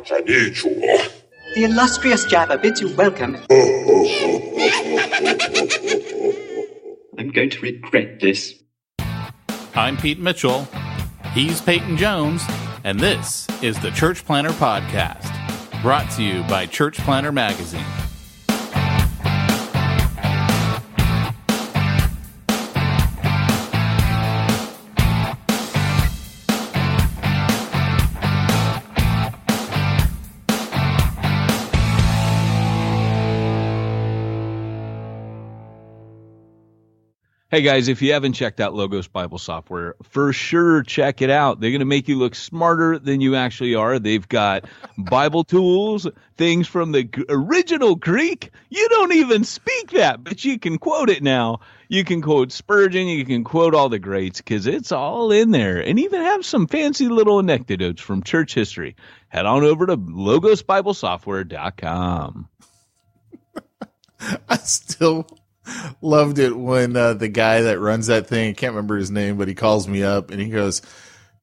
The illustrious Jabba bids you welcome. I'm going to regret this. I'm Pete Mitchell. He's Peyton Jones. And this is the Church Planter Podcast, brought to you by Church Planter Magazine. Hey guys, if you haven't checked out Logos Bible Software, for sure check it out. They're going to make you look smarter than you actually are. They've got Bible tools, things from the original Greek. You don't even speak that, but you can quote it now. You can quote Spurgeon, you can quote all the greats because it's all in there, and even have some fancy little anecdotes from church history. Head on over to logosbiblesoftware.com. I still loved it when the guy that runs that thing, I can't remember his name, but he calls me up and he goes,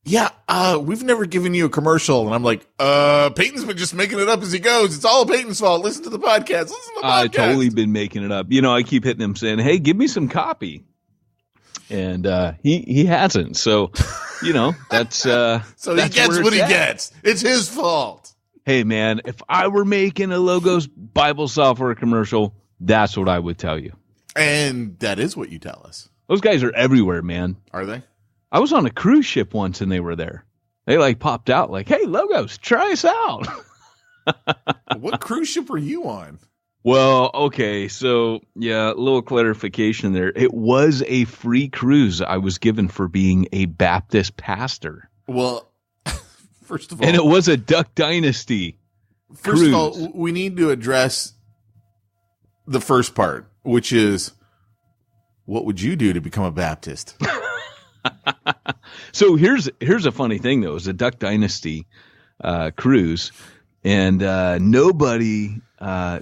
yeah, we've never given you a commercial. And I'm like, Peyton's been just making it up as he goes. It's all Peyton's fault. Listen to the podcast. Listen to the podcast. I've totally been making it up. You know, I keep hitting him saying, hey, give me some copy. And he hasn't. So, you know, that's so that's he gets what he gets. It's his fault. Hey, man, if I were making a Logos Bible Software commercial, that's what I would tell you. And that is what you tell us. Those guys are everywhere, man. Are they? I was on a cruise ship once and they were there. They like popped out like, hey, Logos, try us out. What cruise ship are you on? Well, okay. So, yeah, a little clarification there. It was a free cruise I was given for being a Baptist pastor. Well, first of all. And it was a Duck Dynasty cruise. First of all, we need to address the first part, which is, what would you do to become a Baptist? So here's a funny thing, though. It was a Duck Dynasty cruise, and none of the was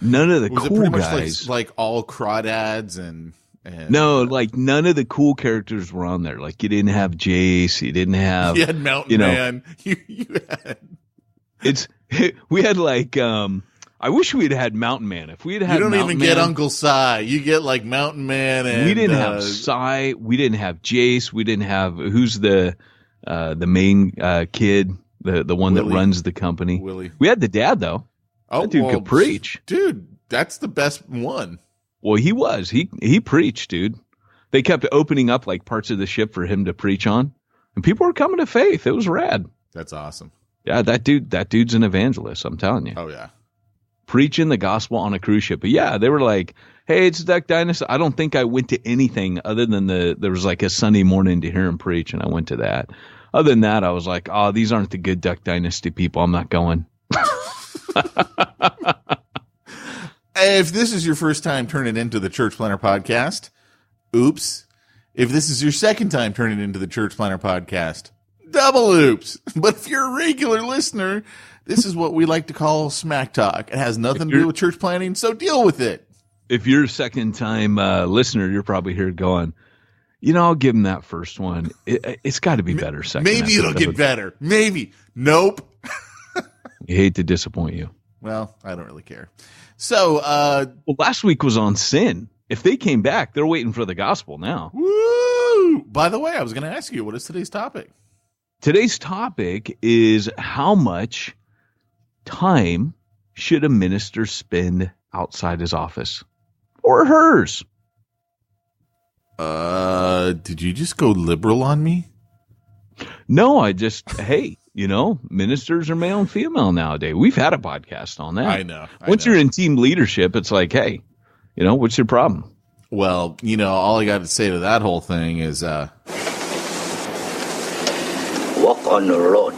cool it pretty guys. much like all crawdads and no, like none of the cool characters were on there. Like you didn't have Jace, you didn't have. You had Mountain Man. You had. We had like I wish we'd had Mountain Man. If we had you don't Mountain even get Man, Uncle Si. You get like Mountain Man, and we didn't have Si. We didn't have Jace. We didn't have who's the main kid, the one Willie. that runs the company. Willie. We had the dad though. Oh, that dude could preach, dude. That's the best one. Well, he was. He preached, dude. They kept opening up like parts of the ship for him to preach on, and people were coming to faith. It was rad. That's awesome. Yeah, that dude's an evangelist. I'm telling you. Oh yeah. Preaching the gospel on a cruise ship. But yeah, they were like, hey, it's Duck Dynasty. I don't think I went to anything other than there was like a Sunday morning to hear him preach, and I went to that. Other than that, I was like, oh, these aren't the good Duck Dynasty people. I'm not going. If this is your first time turning into the Church Planter Podcast, oops. If this is your second time turning into the Church Planter Podcast, double oops. But if you're a regular listener, this is what we like to call smack talk. It has nothing to do with church planting, so deal with it. If you're a second-time listener, you're probably here going, you know, I'll give him that first one. It's got to be better second. Maybe it'll get better. Maybe. Nope. I hate to disappoint you. Well, I don't really care. So, last week was on sin. If they came back, they're waiting for the gospel now. Woo! By the way, I was going to ask you, what is today's topic? Today's topic is how much time should a minister spend outside his office or hers? Did you just go liberal on me? No, hey, you know, ministers are male and female nowadays. We've had a podcast on that. I know. Once you're in team leadership, it's like, hey, you know, what's your problem? Well, you know, all I got to say to that whole thing is, walk on the road.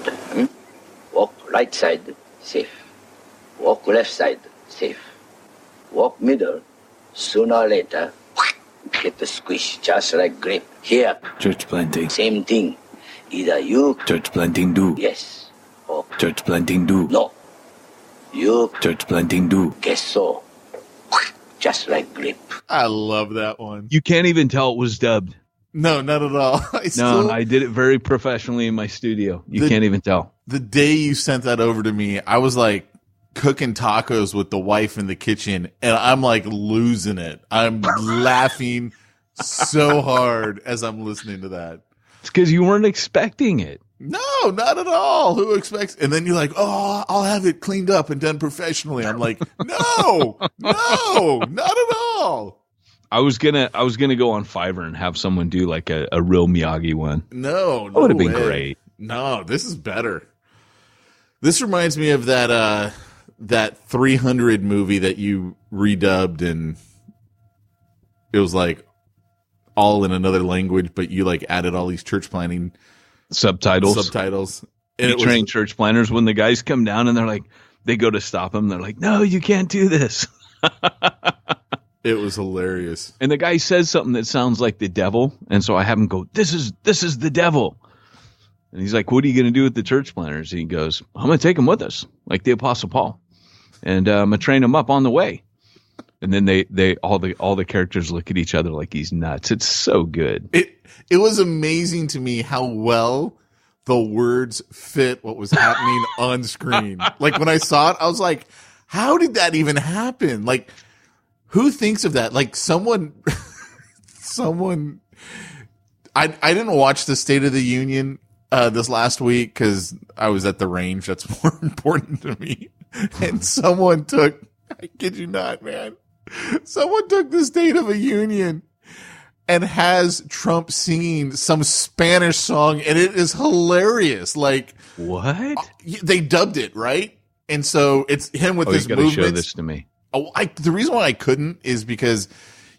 Walk right side, safe. Walk left side, safe. Walk middle, sooner or later, get the squish, just like grape. Here, church planting. Same thing. Either you, church planting do. Yes. Or church planting do. No. You, church planting do. Guess so. Just like grape. I love that one. You can't even tell it was dubbed. No, not at all. No, I did it very professionally in my studio. You can't even tell. The day you sent that over to me, I was like cooking tacos with the wife in the kitchen, and I'm like losing it. I'm laughing so hard as I'm listening to that. It's because you weren't expecting it. No, not at all. Who expects? And then you're like, oh, I'll have it cleaned up and done professionally. I'm like, no, not at all. I was gonna go on Fiverr and have someone do like a real Miyagi one. No, that would have been way. great. No, this is better. This reminds me of that 300 movie that you redubbed, and it was like all in another language, but you like added all these church planning subtitles. And you train church planners when the guys come down and they're like, they go to stop them. They're like, no, you can't do this. It was hilarious. And the guy says something that sounds like the devil. And so I have him go, this is the devil. And he's like, what are you going to do with the church planners? And he goes, I'm going to take them with us, like the Apostle Paul. And I'm going to train them up on the way. And then they all the characters look at each other like he's nuts. It's so good. It was amazing to me how well the words fit what was happening on screen. Like when I saw it, I was like, how did that even happen? Like, who thinks of that? Like someone, I didn't watch the State of the Union this last week because I was at the range. That's more important to me. And someone took, I kid you not, man. Someone took the State of the Union and has Trump singing some Spanish song, and it is hilarious. Like, what? They dubbed it, right? And so it's him with his movements. You got to show this to me. Oh, the reason why I couldn't is because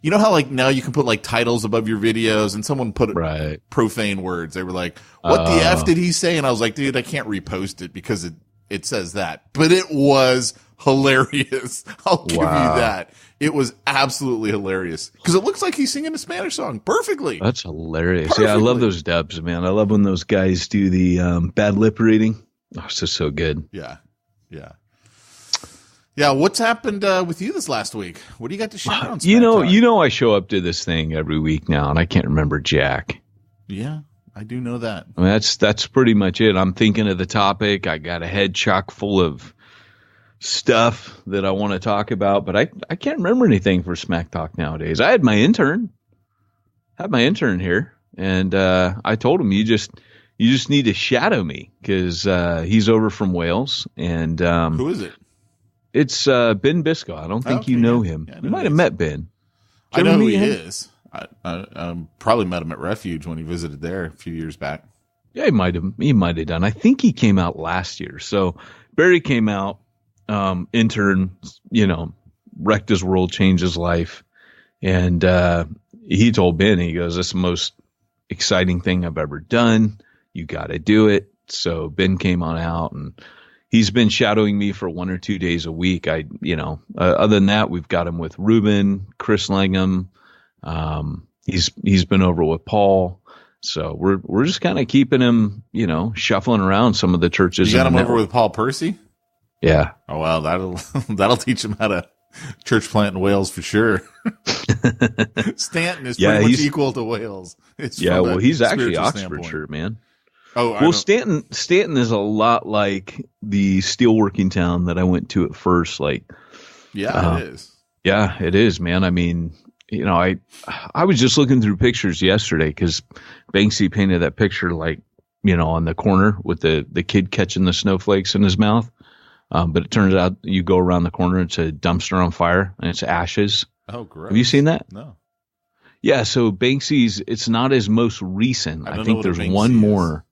you know how like now you can put like titles above your videos, and someone put profane words. They were like, "What the f did he say?" And I was like, "Dude, I can't repost it because it says that." But it was hilarious. I'll give you that. It was absolutely hilarious because it looks like he's singing a Spanish song perfectly. That's hilarious. Perfectly. Yeah, I love those dubs, man. I love when those guys do the bad lip reading. Oh, it's just so good. Yeah. What's happened with you this last week? What do you got to share on? You know, I show up to this thing every week now, and I can't remember jack. Yeah, I do know that. I mean, that's pretty much it. I'm thinking of the topic. I got a head chock full of stuff that I want to talk about, but I can't remember anything for Smack Talk nowadays. I had my intern here, and I told him you just need to shadow me because he's over from Wales. And who is it? It's Ben Biscoe. I don't think you know him. You might have met Ben. I know who he is. I probably met him at Refuge when he visited there a few years back. Yeah, he might have done. I think he came out last year. So Barry came out. Intern, wrecked his world, changed his life. And he told Ben, he goes, "This is the most exciting thing I've ever done. You got to do it." So Ben came on out, and he's been shadowing me for 1 or 2 days a week. Other than that, we've got him with Ruben, Chris Langham. He's been over with Paul. So we're just kind of keeping him, shuffling around some of the churches. You got him over with Paul Percy? Yeah. Oh, well, that'll teach him how to church plant in Wales for sure. Stanton is pretty much equal to Wales. He's actually Oxfordshire, man. Oh, well, Stanton is a lot like the steelworking town that I went to at first. Like, it is. Yeah, it is, man. I mean, I was just looking through pictures yesterday because Banksy painted that picture, like, on the corner with the kid catching the snowflakes in his mouth. But it turns out you go around the corner, it's a dumpster on fire, and it's ashes. Oh, gross. Have you seen that? No. Yeah, so Banksy's, it's not his most recent. I think there's one more.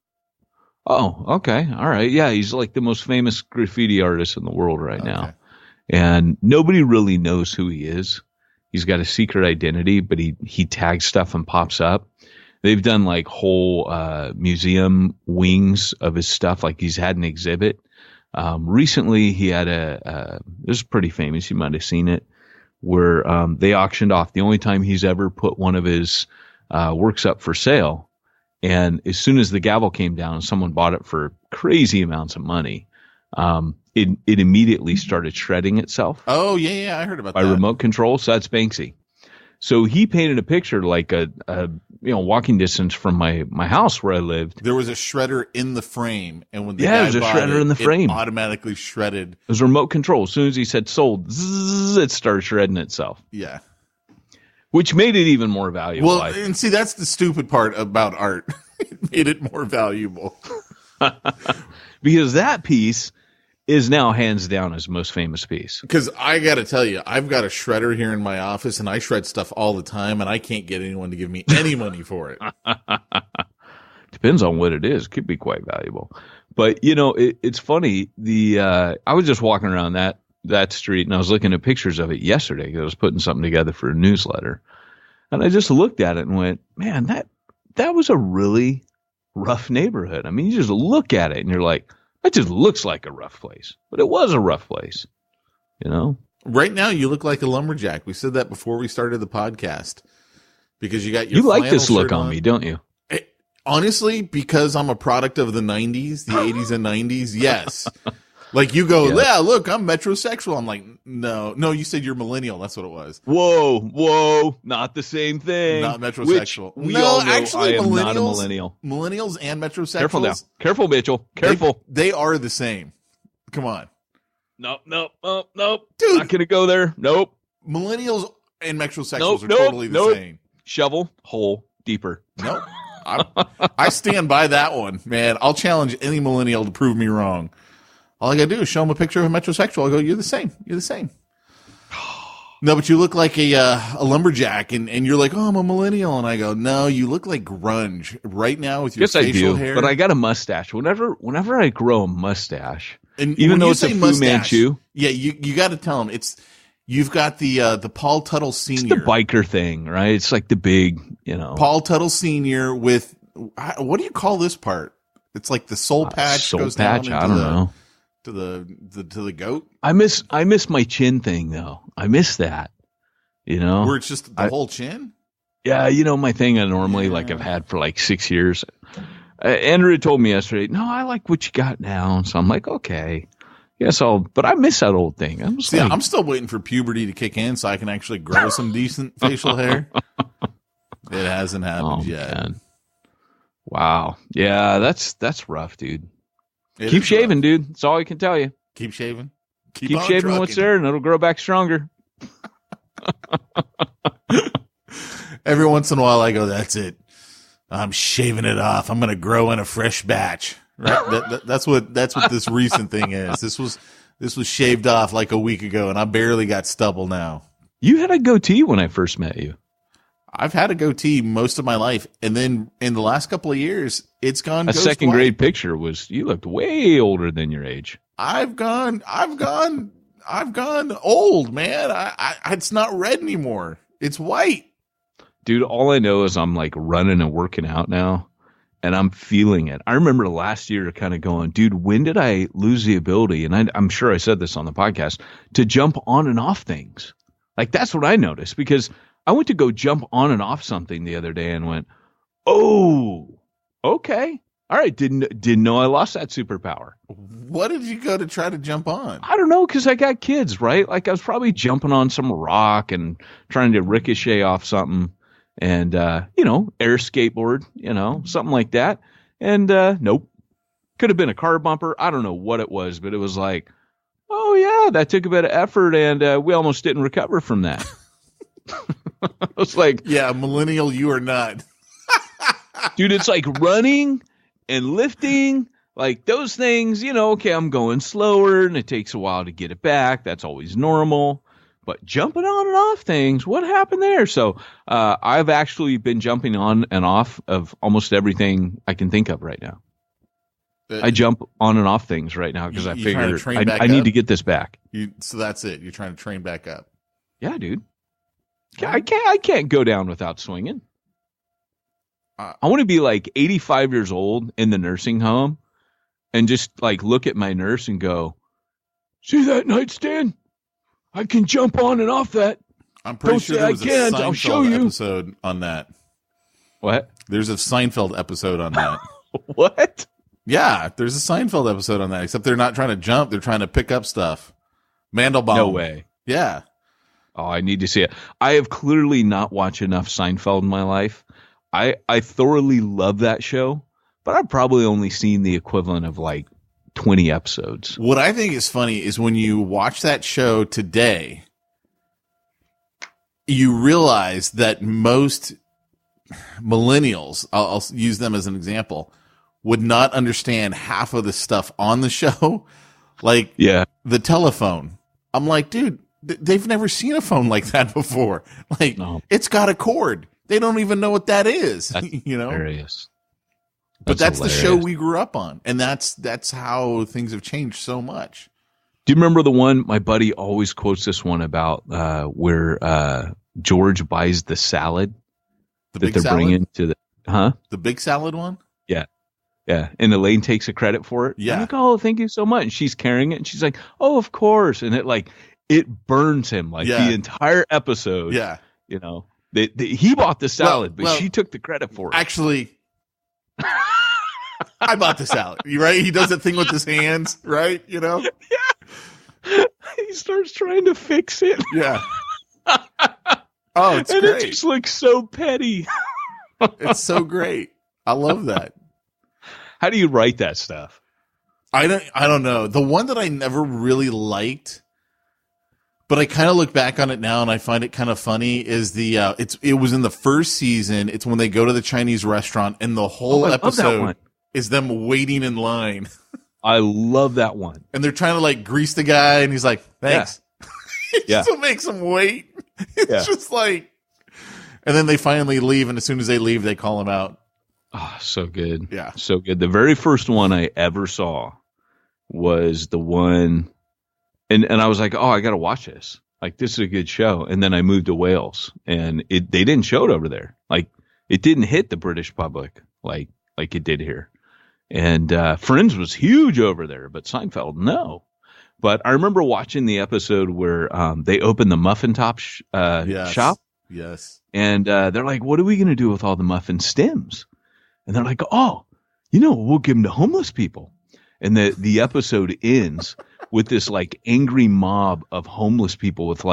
Oh, okay. All right. Yeah, he's like the most famous graffiti artist in the world right now. And nobody really knows who he is. He's got a secret identity, but he tags stuff and pops up. They've done like whole museum wings of his stuff, like he's had an exhibit. Recently, he had this is pretty famous. You might have seen it, where they auctioned off the only time he's ever put one of his works up for sale. And as soon as the gavel came down, someone bought it for crazy amounts of money. It immediately started shredding itself. Oh, yeah, I heard about that. By remote control. So that's Banksy. So he painted a picture like a walking distance from my house where I lived. There was a shredder in the frame, and when the Yeah, guy there's a bought shredder in the frame. it automatically shredded. It was remote control. As soon as he said sold, zzz, it started shredding itself, Yeah. which made it even more valuable. Well, and see, that's the stupid part about art. It made it more valuable. Because that piece is now hands down his most famous piece. Because I got to tell you, I've got a shredder here in my office, and I shred stuff all the time, and I can't get anyone to give me any money for it. Depends on what it is. Could be quite valuable. But, it's funny. I was just walking around that street, and I was looking at pictures of it yesterday because I was putting something together for a newsletter. And I just looked at it and went, man, that was a really rough neighborhood. I mean, you just look at it, and you're like, that just looks like a rough place. But it was a rough place, Right now, you look like a lumberjack. We said that before we started the podcast. Because you got your You like flannel this look shirt on me, don't you? Honestly, because I'm a product of the 90s, the 80s and 90s, yes. Like you go, yeah, look, I'm metrosexual. I'm like, no, you said you're millennial. That's what it was. Whoa, not the same thing. Not metrosexual. Which we all know actually, I am not a millennial. Millennials and metrosexuals. Careful now. Careful, Mitchell. Careful. They are the same. Come on. Nope. Dude. Not going to go there. Nope. Millennials and metrosexuals are totally the same. Shovel, hole, deeper. Nope. I stand by that one, man. I'll challenge any millennial to prove me wrong. All I gotta do is show them a picture of a metrosexual. I go, you're the same. You're the same. No, but you look like a lumberjack, and you're like, oh, I'm a millennial. And I go, no, you look like grunge right now with your facial hair. But I got a mustache. Whenever I grow a mustache, and even though it's a Fu Manchu. Yeah, you got to tell them you've got the Paul Tuttle Sr. It's the biker thing, right? It's like the big, Paul Tuttle Sr. with, what do you call this part? It's like the soul patch goes down into I don't know. To the goat. I miss my chin thing though. I miss that. Where it's just the whole chin? Yeah, my thing I normally I've had for like 6 years. Andrew told me yesterday, no, I like what you got now. So I'm like, okay. Yes, but I miss that old thing. I'm still waiting for puberty to kick in so I can actually grow some decent facial hair. It hasn't happened yet. Man. Wow. Yeah, that's rough, dude. Keep shaving, rough. Dude. That's all I can tell you. Keep shaving. Keep shaving trucking. What's there, and it'll grow back stronger. Every once in a while, I go, that's it. I'm shaving it off. I'm going to grow in a fresh batch. Right? That's what this recent thing is. This was shaved off like a week ago, and I barely got stubble now. You had a goatee when I first met you. I've had a goatee most of my life, and then in the last couple of years, it's gone. A second grade picture was you looked way older than your age. I've gone old, man. It's not red anymore. It's white. Dude, all I know is I'm like running and working out now, and I'm feeling it. I remember last year kind of going, dude, when did I lose the ability? And I'm sure I said this on the podcast, to jump on and off things. Like that's what I noticed, because I went to go jump on and off something the other day and went, oh, okay. All right. Didn't know I lost that superpower. What did you go to try to jump on? I don't know, because I got kids, right? Like I was probably jumping on some rock and trying to ricochet off something and, air skateboard, something like that. And nope. Could have been a car bumper. I don't know what it was, but it was like, oh, yeah, that took a bit of effort and we almost didn't recover from that. I was like, yeah, millennial, you are not. Dude, it's like running and lifting, like those things, okay, I'm going slower and it takes a while to get it back. That's always normal. But jumping on and off things, what happened there? So I've actually been jumping on and off of almost everything I can think of right now. I jump on and off things right now because I figure I need to get this back. So that's it. You're trying to train back up. Yeah, dude. I can't go down without swinging. I want to be like 85 years old in the nursing home and just like look at my nurse and go, see that nightstand? I can jump on and off that. I'm pretty sure there was a Seinfeld episode on that. What? There's a Seinfeld episode on that. What? Yeah, there's a Seinfeld episode on that, except they're not trying to jump. They're trying to pick up stuff. Mandelbaum. No way. Yeah. Oh, I need to see it. I have clearly not watched enough Seinfeld in my life. I thoroughly love that show, but I've probably only seen the equivalent of like 20 episodes. What I think is funny is when you watch that show today, you realize that most millennials, I'll use them as an example, would not understand half of the stuff on the show. Like the telephone. I'm like, dude, they've never seen a phone like that before. Like, It's got a cord. They don't even know what that is. That's hilarious. But that's the show we grew up on, and that's how things have changed so much. Do you remember the one my buddy always quotes this one about where George buys the salad that they're bringing to the big salad one? Yeah. Yeah. And Elaine takes a credit for it. Yeah. I'm like, oh, thank you so much. And she's carrying it, and she's like, oh, of course. And it burns him the entire episode. Yeah. You know, he bought the salad, but she took the credit for it. Actually, I bought the salad, right? He does that thing with his hands, right? You know? Yeah. He starts trying to fix it. Yeah. Oh, it's and great. It just looks so petty. It's so great. I love that. How do you write that stuff? I don't know. The one that I never really liked, but I kind of look back on it now and I find it kind of funny is it was in the first season. It's when they go to the Chinese restaurant and the whole episode is them waiting in line. I love that one. And they're trying to grease the guy and he's like, thanks. Yeah. It makes him wait. It's just like, and then they finally leave. And as soon as they leave, they call him out. Oh, so good. Yeah. So good. The very first one I ever saw was the one, and I was like, oh, I got to watch this. Like, this is a good show. And then I moved to Wales, and they didn't show it over there. Like, it didn't hit the British public like it did here. And Friends was huge over there, but Seinfeld, no. But I remember watching the episode where they opened the muffin top shop. Yes. And they're like, what are we going to do with all the muffin stems? And they're like, oh, we'll give them to homeless people. And the episode ends with this angry mob of homeless people with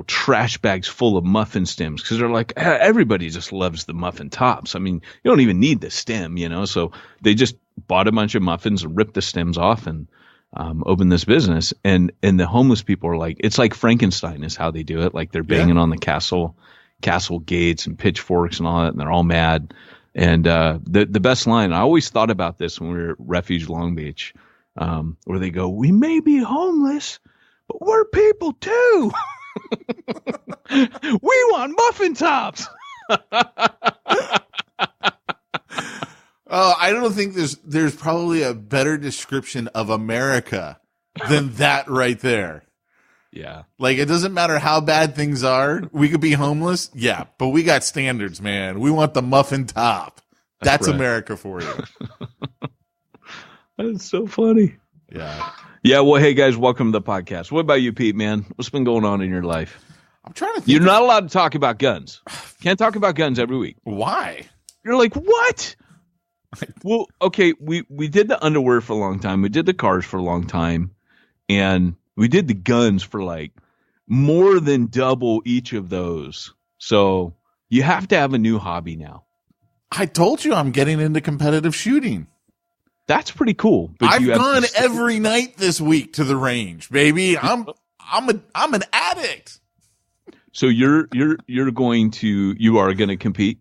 trash bags full of muffin stems. Cause they're like, everybody just loves the muffin tops. I mean, you don't even need the stem, so they just bought a bunch of muffins and ripped the stems off and opened this business. And the homeless people are like, it's like Frankenstein is how they do it. Like they're banging on the castle gates and pitchforks and all that. And they're all mad. And the best line, I always thought about this when we were at Refuge Long Beach, where they go, we may be homeless, but we're people too. We want muffin tops. Oh, I don't think there's probably a better description of America than that right there. Yeah. Like, it doesn't matter how bad things are. We could be homeless. Yeah. But we got standards, man. We want the muffin top. That's right. America for you. That's so funny. Yeah. Yeah. Well, hey guys, welcome to the podcast. What about you, Pete, man? What's been going on in your life? I'm trying to think. You're not allowed to talk about guns. Can't talk about guns every week. Why? You're like, what? Well, okay. We did the underwear for a long time. We did the cars for a long time. And we did the guns for more than double each of those. So you have to have a new hobby now. I told you I'm getting into competitive shooting. That's pretty cool. But I've gone every night this week to the range, baby. I'm an addict. So you are going to compete?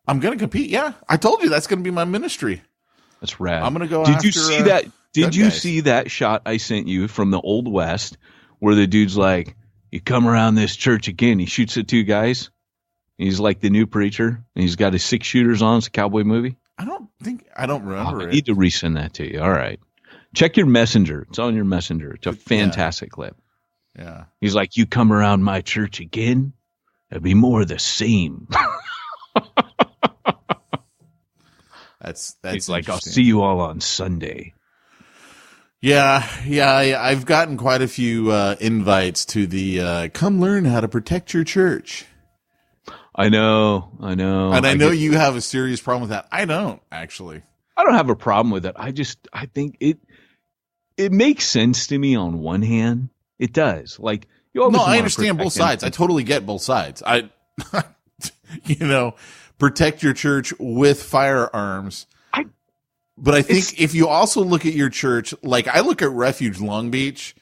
I'm going to compete. Yeah. I told you that's going to be my ministry. That's rad. I'm going to go Did after, you see that? Did you see that shot I sent you from the Old West where the dude's like, you come around this church again. He shoots at two guys. He's like the new preacher. And he's got his 6 shooters on. It's a cowboy movie. I don't remember it. I need to resend that to you. All right. Check your messenger. It's on your messenger. It's a fantastic clip. Yeah. He's like, you come around my church again, it'll be more of the same. That's He's like, I'll see you all on Sunday. Yeah. I've gotten quite a few invites to the come learn how to protect your church. I know. And I know you have a serious problem with that. I don't, actually. I don't have a problem with it. I think it makes sense to me on one hand. It does. Like, You obviously No, I wanna understand both protect sides. I totally get both sides. Protect your church with firearms. But I think if you also look at your church, like I look at Refuge Long Beach,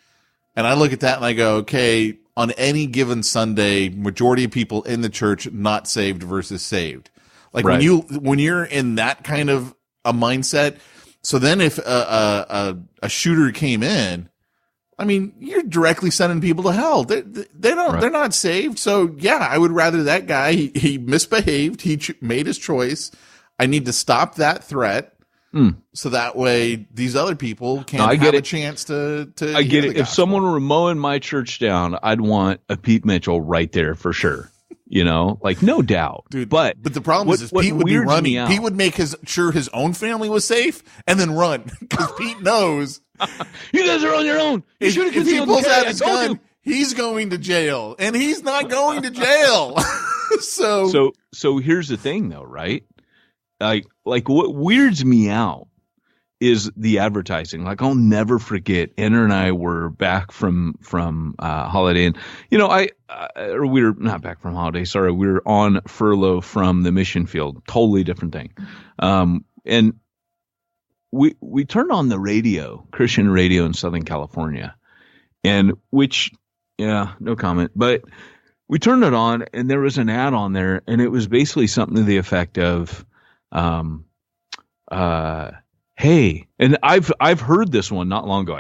and I look at that and I go, okay, on any given Sunday, majority of people in the church not saved versus saved. Like Right. when you're in that kind of a mindset, so then if a shooter came in, I mean, you're directly sending people to hell. They don't, Right. they're not saved. So yeah, I would rather that guy, he misbehaved. He made his choice. I need to stop that threat. So that way these other people can have a chance to I get hear it. the If someone were mowing my church down, I'd want a Pete Mitchell right there for sure. Like no doubt. Dude, but the problem is what Pete would be weirds running. me out- Pete would make sure his own family was safe and then run because Pete knows You guys are on your own. You if should have he concealed pulls the out carry. I his told gun, you. he's going to jail, and he's not going to jail. So here's the thing though, right? Like what weirds me out is the advertising. Like I'll never forget. Anna and I were back from holiday, and or we were not back from holiday. Sorry, we were on furlough from the mission field. Totally different thing. And we turned on the radio, Christian radio in Southern California, and no comment, but we turned it on, and there was an ad on there, and it was basically something to the effect of, hey, and I've heard this one not long ago.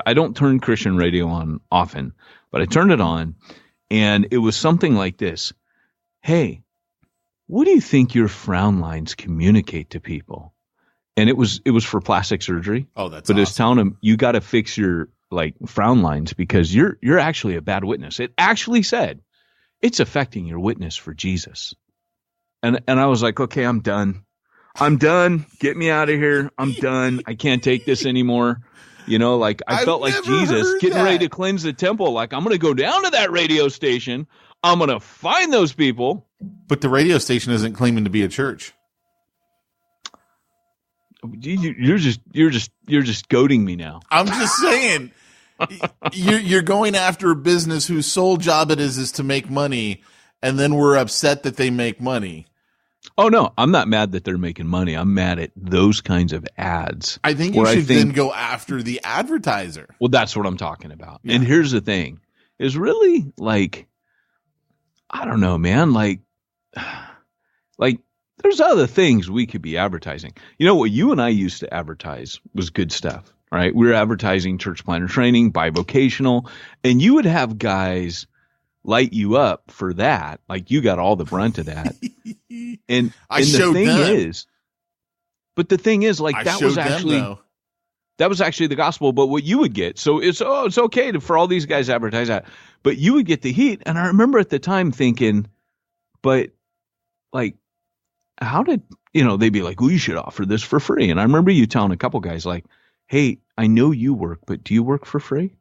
I don't turn Christian radio on often, but I turned it on, and it was something like this. Hey, what do you think your frown lines communicate to people? And it was for plastic surgery. Oh, that's but awesome. it's telling them you got to fix your frown lines because you're actually a bad witness. It actually said it's affecting your witness for Jesus. And I was like, okay, I'm done. Get me out of here. I'm done. I can't take this anymore. I felt like never Jesus heard getting that. ready to cleanse the temple. Like, I'm going to go down to that radio station. I'm going to find those people. But the radio station isn't claiming to be a church. You're just goading me now. I'm just saying, you're going after a business whose sole job it is to make money, and then we're upset that they make money. Oh no, I'm not mad that they're making money. I'm mad at those kinds of ads. I think you should then go after the advertiser. Well, that's what I'm talking about. Yeah. And here's the thing: is really I don't know, man. Like there's other things we could be advertising. What you and I used to advertise was good stuff, right? We were advertising church planner training, bivocational, and you would have guys light you up for that. Like you got all the brunt of that. And showed the thing them. But the thing is, like I that showed was them, actually though. that was actually the gospel. But what you would get, so it's okay for all these guys to advertise that, but you would get the heat. And I remember at the time thinking, but like, how did they'd be like, well, you should offer this for free. And I remember you telling a couple guys like, hey, I know you work, but do you work for free?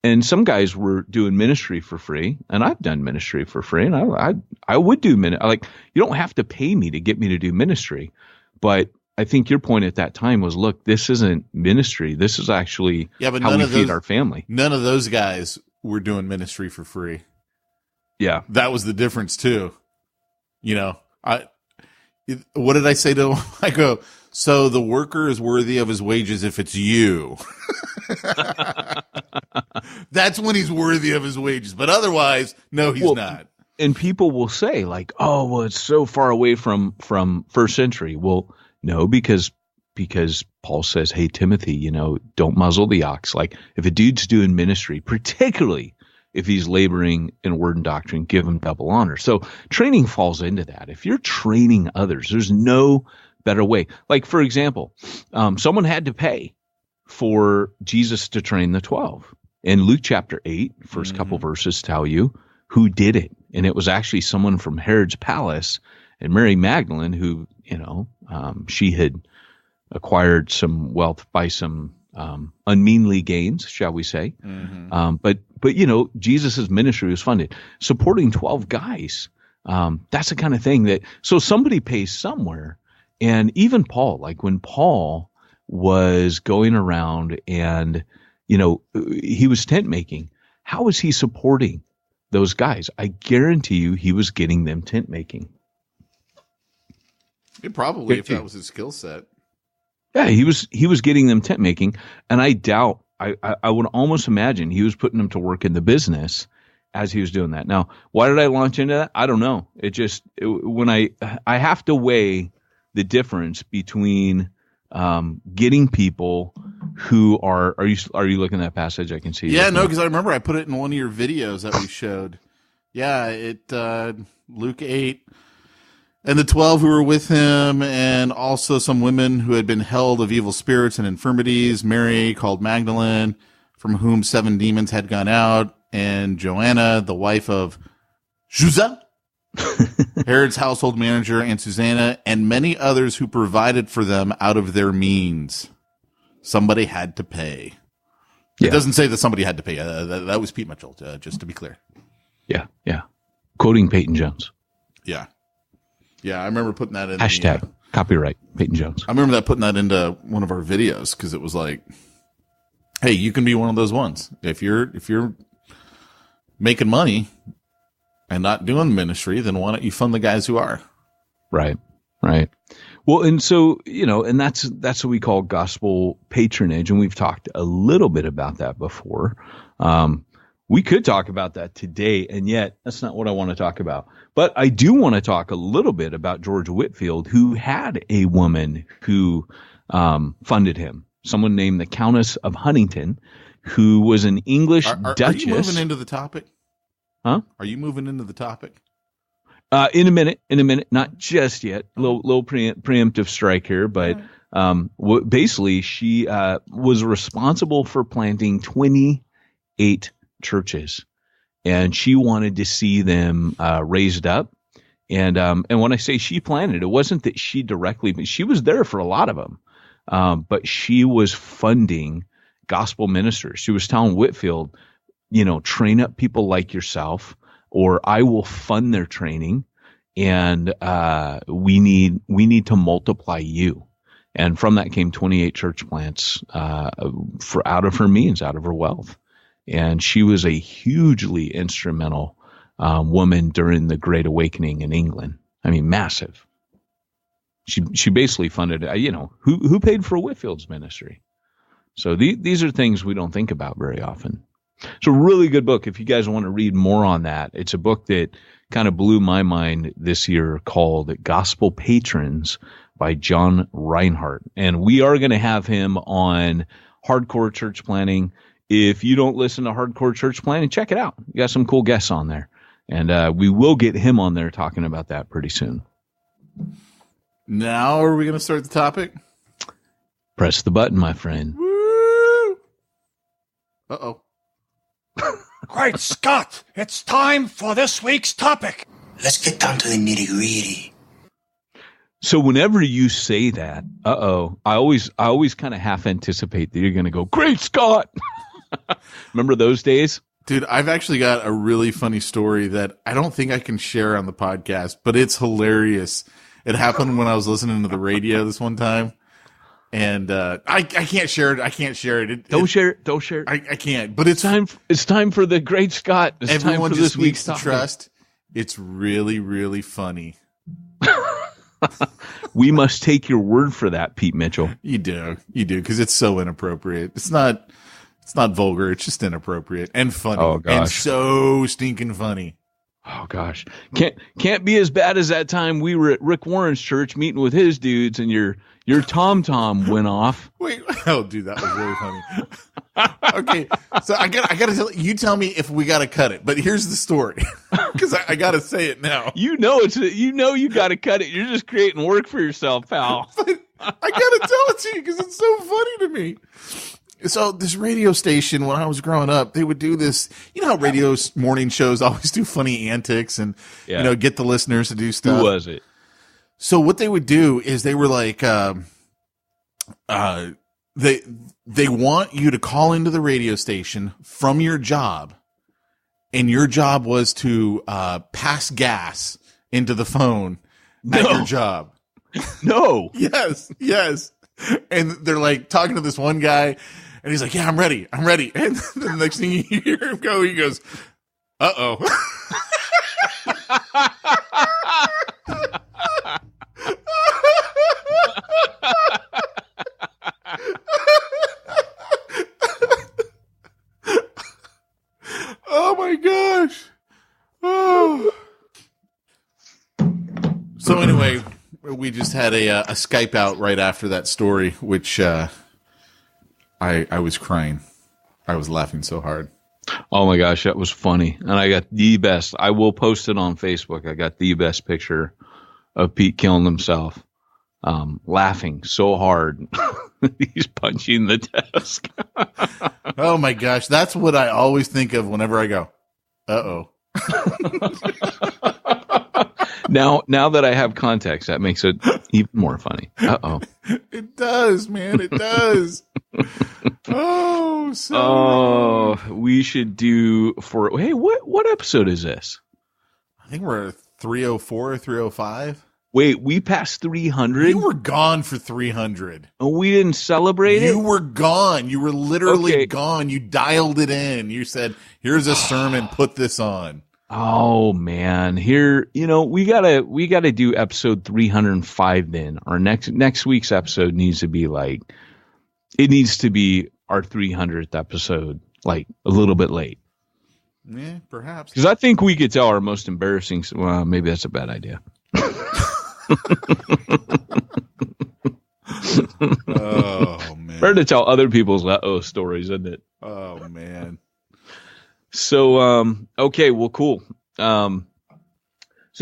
And some guys were doing ministry for free, and I've done ministry for free, and I would do you don't have to pay me to get me to do ministry, but I think your point at that time was, look, this isn't ministry. This is actually but how we feed our family. None of those guys were doing ministry for free. Yeah, that was the difference too. What did I say to him? I go, so the worker is worthy of his wages if it's you. That's when he's worthy of his wages. But otherwise, no, he's not. And people will say like, oh, well, it's so far away from first century. Well, no, because Paul says, hey, Timothy, don't muzzle the ox. Like if a dude's doing ministry, particularly if he's laboring in word and doctrine, give him double honor. So training falls into that. If you're training others, there's no better way. Like, for example, someone had to pay for Jesus to train the 12. In Luke chapter 8, first couple verses tell you who did it. And it was actually someone from Herod's palace, and Mary Magdalene, who, she had acquired some wealth by some unmeanly gains, shall we say. But Jesus' ministry was funded. Supporting 12 guys, that's the kind of thing that, so somebody pays somewhere. And even Paul, like when Paul was going around and, he was tent making, how is he supporting those guys? I guarantee you he was getting them tent making. It probably, if that was his skill set. Yeah, he was getting them tent making, and I doubt, I would almost imagine he was putting them to work in the business as he was doing that. Now, why did I launch into that? I don't know. When I have to weigh the difference between getting people who are you looking at that passage? I can see. Yeah, no, because I remember I put it in one of your videos that we showed. Yeah, Luke 8. And the 12 who were with him, and also some women who had been held of evil spirits and infirmities, Mary called Magdalene, from whom 7 demons had gone out, and Joanna, the wife of Chuza, Herod's household manager, and Susanna, and many others who provided for them out of their means. Somebody had to pay. Yeah. It doesn't say that somebody had to pay. That was Pete Mitchell, just to be clear. Yeah. Quoting Peyton Jones. Yeah. Yeah, I remember putting that in. Hashtag copyright Peyton Jones. I remember putting that into one of our videos because it was like, hey, you can be one of those ones. If you're making money and not doing ministry, then why don't you fund the guys who are? Right. Well, and so, and that's what we call gospel patronage. And we've talked a little bit about that before. We could talk about that today, and yet that's not what I want to talk about. But I do want to talk a little bit about George Whitefield, who had a woman who funded him, someone named the Countess of Huntington, who was an English duchess. Are you moving into the topic? Huh? Are you moving into the topic? In a minute, not just yet. Little preemptive strike here, but basically she was responsible for planting 28 churches, and she wanted to see them raised up. And when I say she planted, it wasn't that she directly, but she was there for a lot of them. But she was funding gospel ministers. She was telling Whitefield, train up people like yourself, or I will fund their training, and we need to multiply you. And from that came 28 church plants out of her means, out of her wealth. And she was a hugely instrumental woman during the Great Awakening in England. I mean, massive. She basically funded, who paid for Whitefield's ministry? So these are things we don't think about very often. It's a really good book. If you guys want to read more on that, it's a book that kind of blew my mind this year called Gospel Patrons by John Reinhardt. And we are going to have him on Hardcore Church Planning. If you don't listen to Hardcore Church Planning, check it out. We got some cool guests on there. And we will get him on there talking about that pretty soon. Now are we going to start the topic? Press the button, my friend. Woo! Uh-oh. Great Scott! It's time for this week's topic. Let's get down to the nitty-gritty. So whenever you say that, I always kind of half anticipate that you're going to go, Great Scott! Remember those days? Dude, I've actually got a really funny story that I don't think I can share on the podcast, but it's hilarious. It happened when I was listening to the radio this one time. And I can't share it. Don't share it. I can't. But it's time for the Great Scott. It's everyone time for just this week's needs to trust. It's really, really funny. We must take your word for that, Pete Mitchell. You do, because it's so inappropriate. It's not vulgar. It's just inappropriate and funny. Oh gosh, and so stinking funny. Oh gosh, can't be as bad as that time we were at Rick Warren's church meeting with his dudes, and your tom went off. Wait, oh dude, that was really funny. Okay, so I gotta tell me if we gotta cut it. But here's the story, because I gotta say it now. You gotta cut it. You're just creating work for yourself, pal. But I gotta tell it to you because it's so funny to me. So this radio station, when I was growing up, they would do this. You know how radio morning shows always do funny antics and get the listeners to do stuff. Who was it? So what they would do is they were like, they want you to call into the radio station from your job, and your job was to pass gas into the phone at your job. No. Yes. And they're like talking to this one guy, And he's like, yeah, I'm ready. I'm ready. And the next thing you hear him go, he goes, uh-oh. Oh my gosh. Oh. So anyway, we just had a Skype out right after that story, which I was crying. I was laughing so hard. Oh my gosh, that was funny. And I got the best. I will post it on Facebook. I got the best picture of Pete killing himself, laughing so hard. He's punching the desk. Oh my gosh, that's what I always think of whenever I go, uh-oh. Now that I have context, that makes it even more funny. Uh-oh. It does, man. It does. We should do hey, what episode is this? I think we're 304 or 305. Wait, we passed 300? You were gone for 300. Oh, we didn't celebrate it? You were gone. You were literally gone. You dialed it in. You said, here's a sermon, put this on. Oh man, here, we gotta do episode 305 then. Our next week's episode needs to be it needs to be our 300th episode, a little bit late. Yeah, perhaps. Because I think we could tell our most embarrassing, well, maybe that's a bad idea. Oh man. Better to tell other people's stories, isn't it? Oh man. So, okay, well, cool. So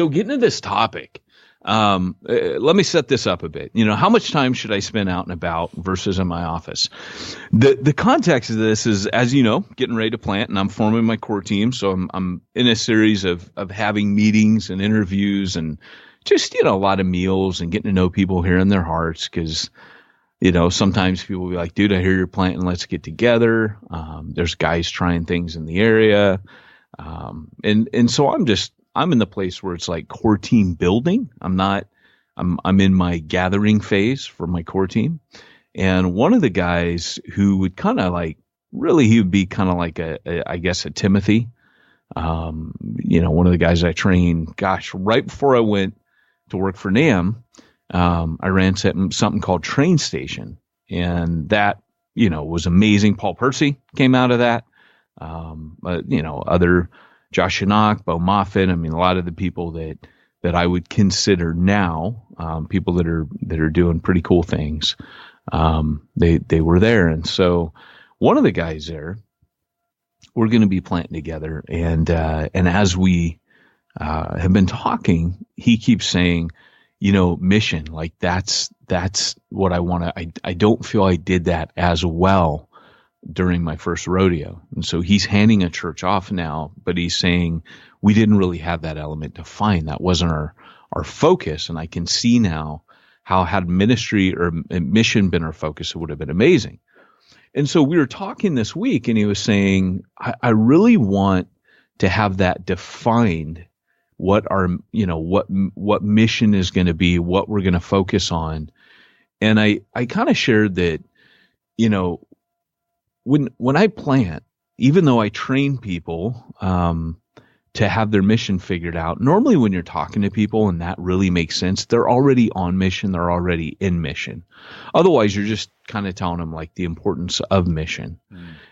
getting to this topic, let me set this up a bit. How much time should I spend out and about versus in my office? The context of this is, as you know, getting ready to plant, and I'm forming my core team. So I'm in a series of having meetings and interviews and just, a lot of meals and getting to know people, hearing their hearts. Cause, sometimes people will be like, dude, I hear you're planting. Let's get together. There's guys trying things in the area. And so I'm in the place where it's like core team building. I'm in my gathering phase for my core team. And one of the guys who would kind of he would be kind of like I guess a Timothy. One of the guys I trained, right before I went to work for NAM, I ran something called Train Station, and that, was amazing. Paul Percy came out of that. Other Josh Shinnok, Bo Moffitt. A lot of the people that I would consider now, people that are doing pretty cool things. They were there. And so one of the guys there, we're going to be planting together. And as we, have been talking, he keeps saying, mission, that's what I want to, I don't feel I did that as well during my first rodeo. And so he's handing a church off now, but he's saying we didn't really have that element defined. That wasn't our focus. And I can see now how had ministry or mission been our focus, it would have been amazing. And so we were talking this week and he was saying, I really want to have that defined, what our, what mission is going to be, what we're going to focus on. And I kind of shared that, when I plant, even though I train people to have their mission figured out, normally when you're talking to people and that really makes sense, they're already on mission, they're already in mission. Otherwise, you're just kind of telling them the importance of mission.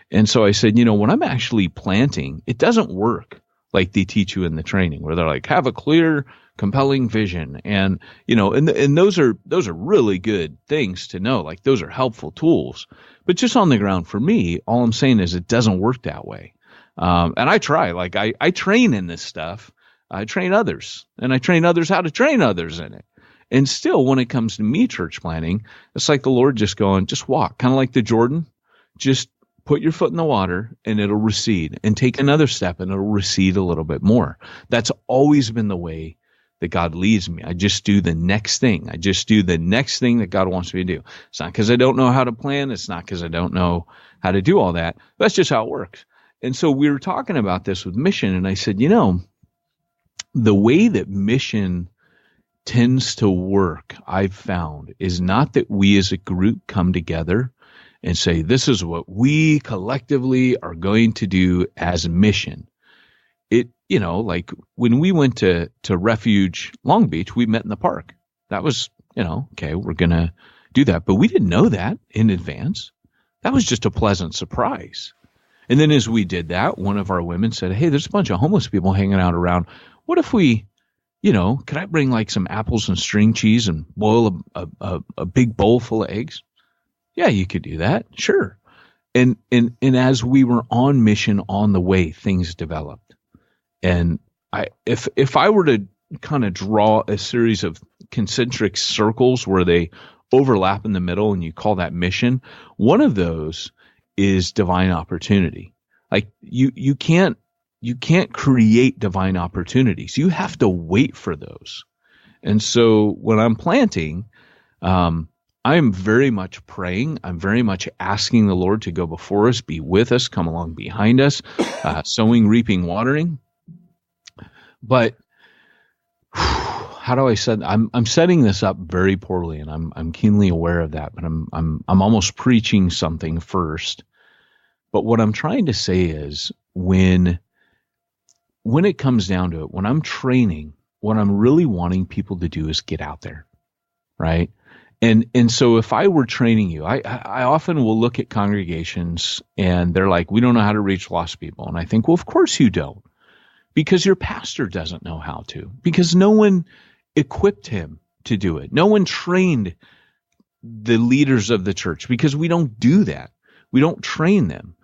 And so I said, when I'm actually planting, it doesn't work like they teach you in the training, where they're like, have a clear, compelling vision. And, and those are really good things to know. Those are helpful tools. But just on the ground for me, all I'm saying is it doesn't work that way. And I try, I train in this stuff. I train others, and I train others how to train others in it. And still, when it comes to me church planning, it's like the Lord just going, just walk, kind of like the Jordan, just put your foot in the water and it'll recede, and take another step and it'll recede a little bit more. That's always been the way that God leads me. I just do the next thing. I just do the next thing that God wants me to do. It's not because I don't know how to plan. It's not because I don't know how to do all that. That's just how it works. And so we were talking about this with mission, and I said, the way that mission tends to work, I've found, is not that we as a group come together and say, this is what we collectively are going to do as a mission. It, like when we went to Refuge Long Beach, we met in the park. That was, okay, we're going to do that. But we didn't know that in advance. That was just a pleasant surprise. And then as we did that, one of our women said, hey, there's a bunch of homeless people hanging out around. What if we, could I bring like some apples and string cheese and boil a big bowl full of eggs? Yeah, you could do that. Sure. And as we were on mission on the way, things developed. And if I were to kind of draw a series of concentric circles where they overlap in the middle and you call that mission, one of those is divine opportunity. Like you can't create divine opportunities. You have to wait for those. And so when I'm planting, I am very much praying. I'm very much asking the Lord to go before us, be with us, come along behind us, sowing, reaping, watering. But how do I say? I'm setting this up very poorly, and I'm keenly aware of that. But I'm almost preaching something first. But what I'm trying to say is when it comes down to it, when I'm training, what I'm really wanting people to do is get out there, right? And so if I were training you, I often will look at congregations and they're like, we don't know how to reach lost people. And I think, well, of course you don't, because your pastor doesn't know how to, because no one equipped him to do it. No one trained the leaders of the church, because we don't do that. We don't train them.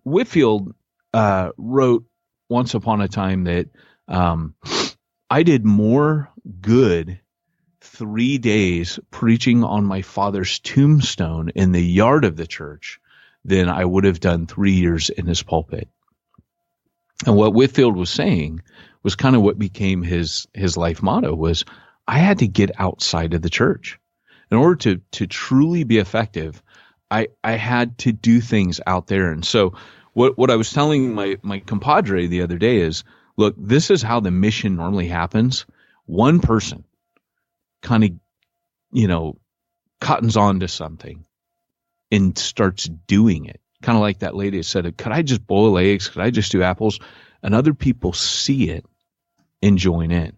Whitfield wrote once upon a time that I did more good 3 days preaching on my father's tombstone in the yard of the church than I would have done 3 years in his pulpit. And what Whitfield was saying was kind of what became his life motto was, I had to get outside of the church. In order to truly be effective, I had to do things out there. And so what I was telling my compadre the other day is, look, this is how the mission normally happens. One person kind of, cottons on to something and starts doing it. Kind of like that lady that said, could I just boil eggs? Could I just do apples? And other people see it and join in.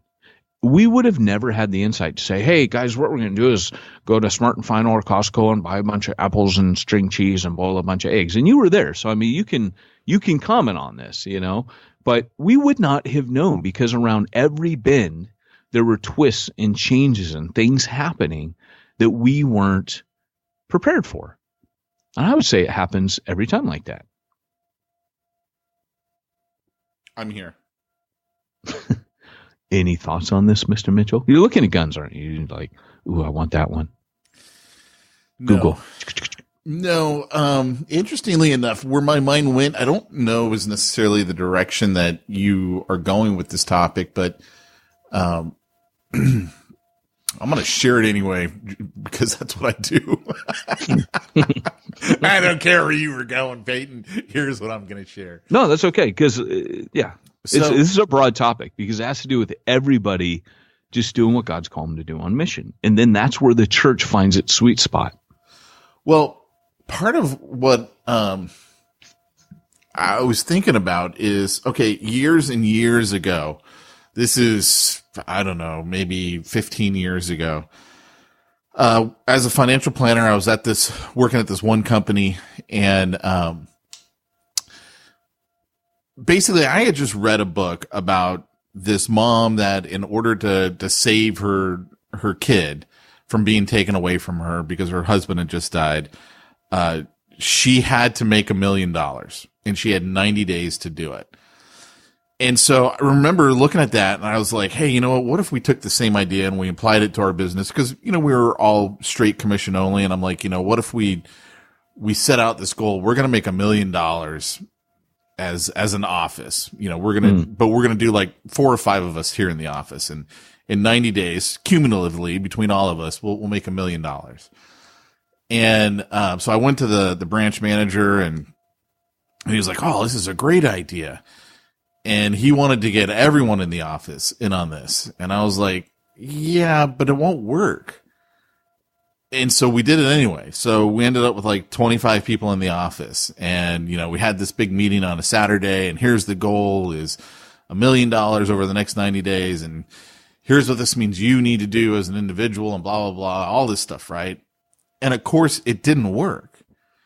We would have never had the insight to say, hey, guys, what we're going to do is go to Smart and Final or Costco and buy a bunch of apples and string cheese and boil a bunch of eggs. And you were there. So, I mean, you can comment on this, but we would not have known, because around every bend, there were twists and changes and things happening that we weren't prepared for. And I would say it happens every time like that. I'm here. Any thoughts on this, Mr. Mitchell? You're looking at guns, aren't you? You're like, ooh, I want that one. Google. No. Interestingly enough, where my mind went, I don't know is necessarily the direction that you are going with this topic, but I'm going to share it anyway, because that's what I do. I don't care where you were going, Peyton. Here's what I'm going to share. No, that's okay, because, this is a broad topic, because it has to do with everybody just doing what God's called them to do on mission. And then that's where the church finds its sweet spot. Well, part of what I was thinking about is, okay, years and years ago, this is, I don't know, maybe 15 years ago. As a financial planner, I was working at this one company, and basically I had just read a book about this mom that, in order to save her kid from being taken away from her because her husband had just died, she had to make $1 million, and she had 90 days to do it. And so I remember looking at that, and I was like, hey, what if we took the same idea and we applied it to our business? Because, we were all straight commission only. And I'm like, what if we set out this goal? We're going to make $1 million as an office. We're going to, but we're going to do like 4 or 5 of us here in the office. And in 90 days, cumulatively between all of us, we'll make $1 million. And so I went to the branch manager, and he was like, oh, this is a great idea. And he wanted to get everyone in the office in on this. And I was like, yeah, but it won't work. And so we did it anyway. So we ended up with like 25 people in the office, and, you know, we had this big meeting on a Saturday, and here's the goal is $1 million over the next 90 days. And here's what this means you need to do as an individual, and blah, blah, blah, all this stuff. Right. And of course it didn't work.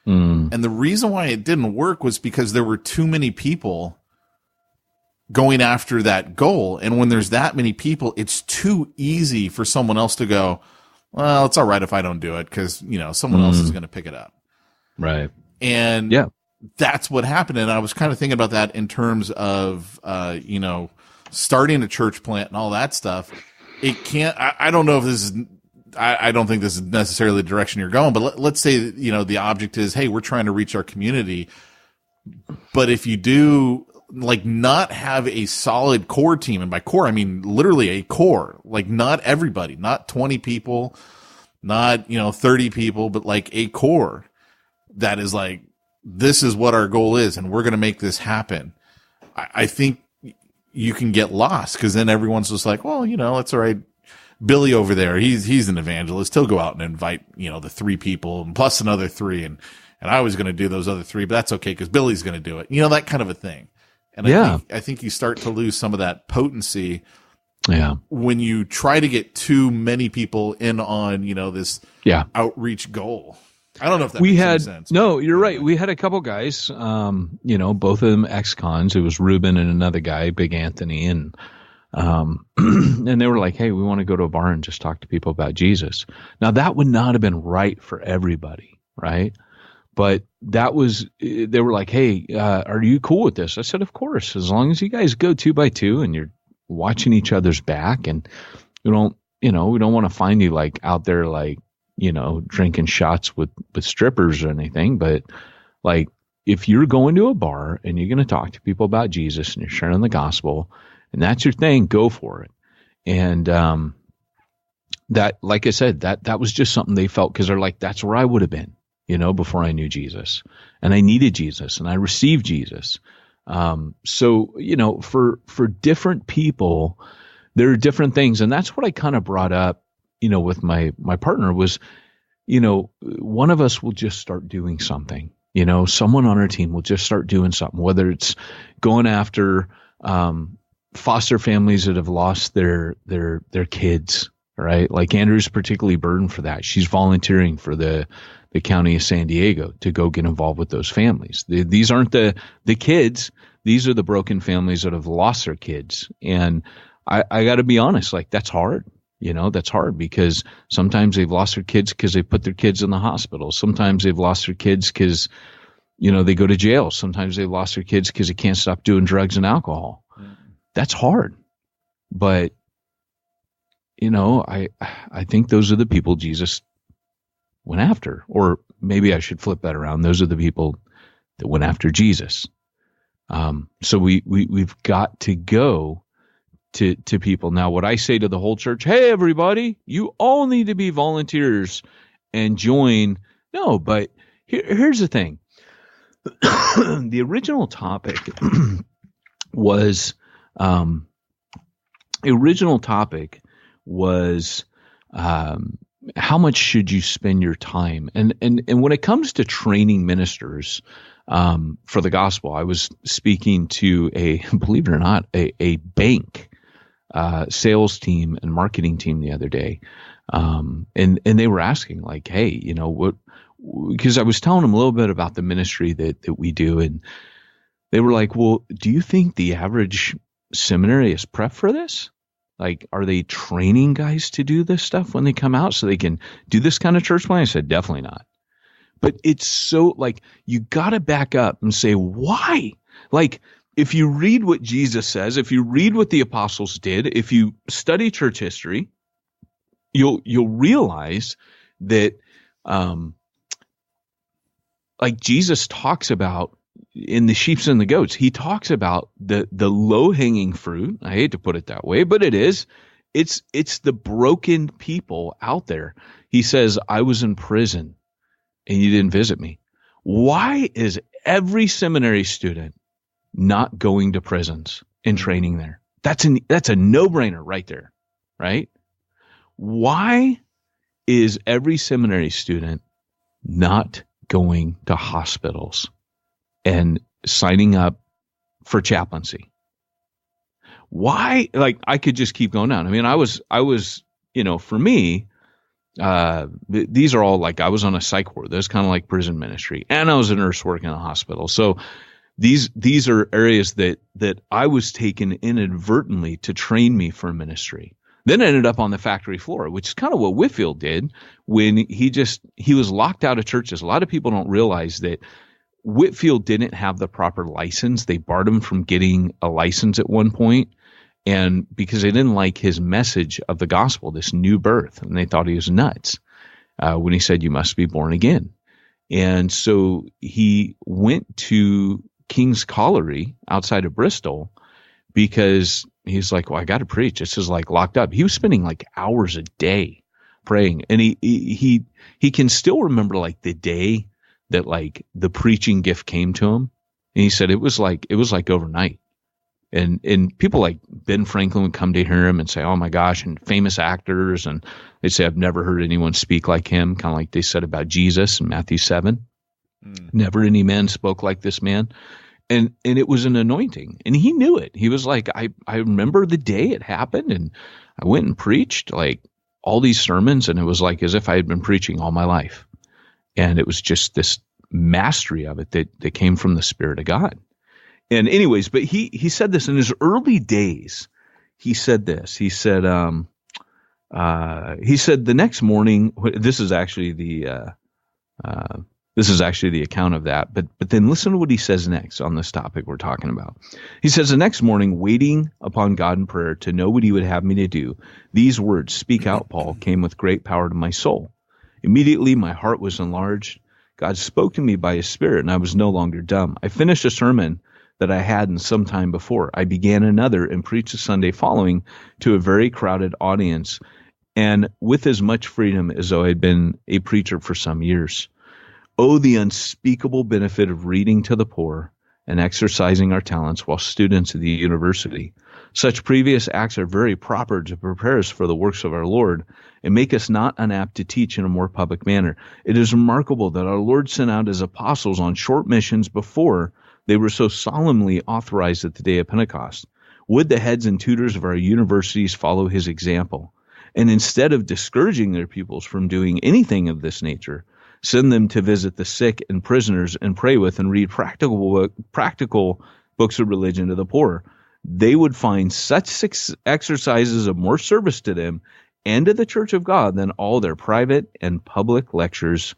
And the reason why it didn't work was because there were too many people going after that goal. And when there's that many people, it's too easy for someone else to go, well, it's all right if I don't do it, because, you know, someone else is going to pick it up. Right. And that's what happened. And I was kind of thinking about that in terms of, you know, starting a church plant and all that stuff. It can't, I don't know if this is, I don't think this is necessarily the direction you're going, but let's say, you know, the object is, hey, we're trying to reach our community. But if you do, like, not have a solid core team, and by core, I mean literally a core, like not everybody, not 20 people, not, you know, 30 people, but like a core that is like, this is what our goal is, and we're going to make this happen. I think you can get lost, because then everyone's just like, well, you know, it's all right. Billy over there, he's an evangelist. He'll go out and invite, you know, the 3 people and plus another 3. And I was going to do those other 3, but that's okay, because Billy's going to do it. You know, that kind of a thing. And I think you start to lose some of that potency when you try to get too many people in on, you know, this outreach goal. I don't know if that makes any sense. No, you're right. We had a couple guys, you know, both of them ex-cons. It was Ruben and another guy, Big Anthony, and and they were like, hey, we want to go to a bar and just talk to people about Jesus. Now, that would not have been right for everybody, right? But that was, they were like, hey, are you cool with this? I said, of course, as long as you guys go 2 by 2 and you're watching each other's back, and we don't want to find you like out there, like, you know, drinking shots with strippers or anything. But like, if you're going to a bar and you're going to talk to people about Jesus and you're sharing the gospel and that's your thing, go for it. And, that, like I said, that was just something they felt, because they're like, that's where I would have been, you know, before I knew Jesus, and I needed Jesus and I received Jesus. So, you know, for different people, there are different things. And that's what I kind of brought up, you know, with my partner was, you know, one of us will just start doing something, you know, someone on our team will just start doing something, whether it's going after, foster families that have lost their kids, right? Like Andrew's particularly burdened for that. She's volunteering for the county of San Diego to go get involved with those families. These aren't the kids. These are the broken families that have lost their kids. And I got to be honest, like, that's hard. You know, that's hard, because sometimes they've lost their kids because they put their kids in the hospital. Sometimes they've lost their kids because, you know, they go to jail. Sometimes they've lost their kids because they can't stop doing drugs and alcohol. That's hard. But, you know, I think those are the people Jesus went after. Or maybe I should flip that around. Those are the people that went after Jesus. So we've got to go to people. Now, what I say to the whole church, hey, everybody, you all need to be volunteers and join. No, but here's the thing. The original topic was how much should you spend your time? And when it comes to training ministers for the gospel, I was speaking to believe it or not, a bank sales team and marketing team the other day. And they were asking, like, hey, you know, what, because I was telling them a little bit about the ministry that we do. And they were like, well, do you think the average seminary is prepped for this? Like, are they training guys to do this stuff when they come out so they can do this kind of church planting? I said, definitely not. But it's so, like, you got to back up and say, why? Like, if you read what Jesus says, if you read what the apostles did, if you study church history, you'll realize that, like Jesus talks about in the sheep and the goats, he talks about the low hanging fruit. I hate to put it that way, but it is. It's the broken people out there. He says, I was in prison and you didn't visit me. Why is every seminary student not going to prisons and training there? That's a no-brainer right there, right? Why is every seminary student not going to hospitals and signing up for chaplaincy. Why? Like, I could just keep going down. I mean, I was, for me, these are all like, I was on a psych ward. That's kind of like prison ministry. And I was a nurse working in a hospital. So these are areas that I was taken inadvertently to train me for ministry. Then I ended up on the factory floor, which is kind of what Whitfield did when he was locked out of churches. A lot of people don't realize that Whitfield didn't have the proper license. They barred him from getting a license at one point, and because they didn't like his message of the gospel, this new birth, and they thought he was nuts when he said, "You must be born again." And so he went to King's Colliery outside of Bristol because he's like, well, I got to preach. This is like locked up. He was spending like hours a day praying, and he can still remember like the day that like the preaching gift came to him. And he said it was like overnight. And people like Ben Franklin would come to hear him and say, oh my gosh, and famous actors, and they'd say, I've never heard anyone speak like him, kind of like they said about Jesus in Matthew 7. Never any man spoke like this man. And it was an anointing, and he knew it. He was like, I remember the day it happened, and I went and preached like all these sermons, and it was like as if I had been preaching all my life. And it was just this mastery of it that came from the Spirit of God. And anyways, but he said this in his early days. He said this. He said the next morning. This is actually the account of that. But then listen to what he says next on this topic we're talking about. He says, the next morning, waiting upon God in prayer to know what he would have me to do, these words, "Speak out, Paul," came with great power to my soul. Immediately, my heart was enlarged. God spoke to me by his Spirit, and I was no longer dumb. I finished a sermon that I had in some time before. I began another and preached the Sunday following to a very crowded audience, and with as much freedom as though I had been a preacher for some years. Oh, the unspeakable benefit of reading to the poor and exercising our talents while students at the university. Such previous acts are very proper to prepare us for the works of our Lord and make us not unapt to teach in a more public manner. It is remarkable that our Lord sent out his apostles on short missions before they were so solemnly authorized at the day of Pentecost. Would the heads and tutors of our universities follow his example, and instead of discouraging their pupils from doing anything of this nature, send them to visit the sick and prisoners and pray with and read practical books of religion to the poor. They would find such exercises of more service to them and to the Church of God than all their private and public lectures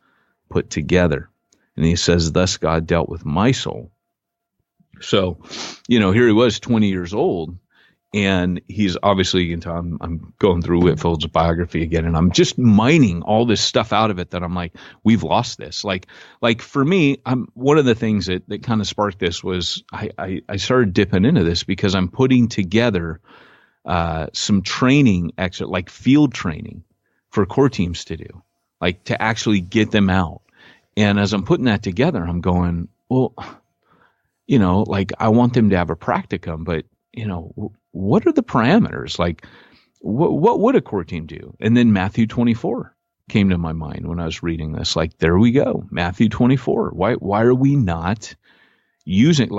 put together. And he says, thus God dealt with my soul. So, here he was 20 years old, and he's obviously, you can tell I'm going through Whitfield's biography again, and I'm just mining all this stuff out of it that I'm like, we've lost this. Like for me, one of the things that kind of sparked this was I started dipping into this because I'm putting together some training, like field training for core teams to do, like to actually get them out. And as I'm putting that together, I'm going, well, like I want them to have a practicum, but what are the parameters? Like, what would a core team do? And then Matthew 24 came to my mind when I was reading this. Like, there we go, Matthew 24. Why are we not using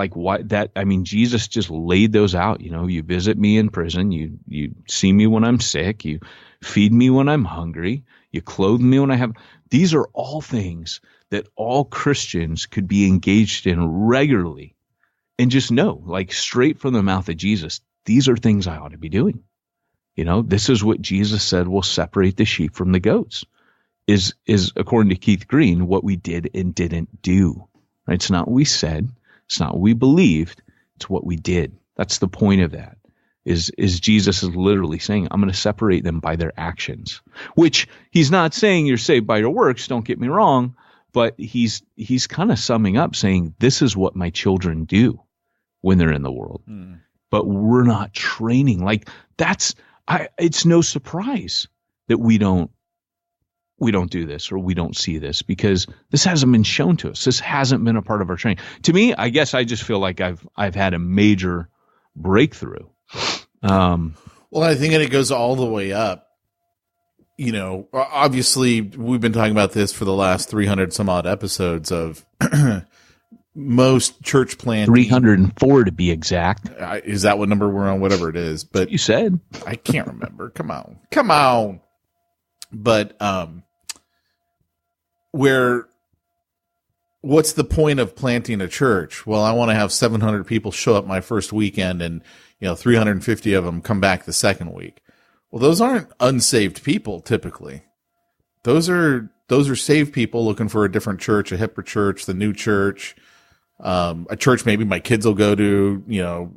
Jesus just laid those out. You visit me in prison, you see me when I'm sick, you feed me when I'm hungry, you clothe me when I have. These are all things that all Christians could be engaged in regularly. And just know, like straight from the mouth of Jesus, these are things I ought to be doing. This is what Jesus said will separate the sheep from the goats, is according to Keith Green, what we did and didn't do. Right? It's not what we said. It's not what we believed. It's what we did. That's the point of that, is Jesus is literally saying, I'm going to separate them by their actions, which he's not saying you're saved by your works. Don't get me wrong. But he's kind of summing up saying, this is what my children do when they're in the world. But we're not training. Like it's no surprise that we don't do this, or we don't see this, because this hasn't been shown to us. This hasn't been a part of our training. To me, I guess I just feel like I've had a major breakthrough. Well, I think it goes all the way up obviously we've been talking about this for the last 300 some odd episodes of most church planting. 304 to be exact. Is that what number we're on? Whatever it is. But you said. I can't remember. Come on. But what's the point of planting a church? Well, I want to have 700 people show up my first weekend and 350 of them come back the second week. Well, those aren't unsaved people typically. Those are saved people looking for a different church, a hipper church, the new church, a church maybe my kids will go to,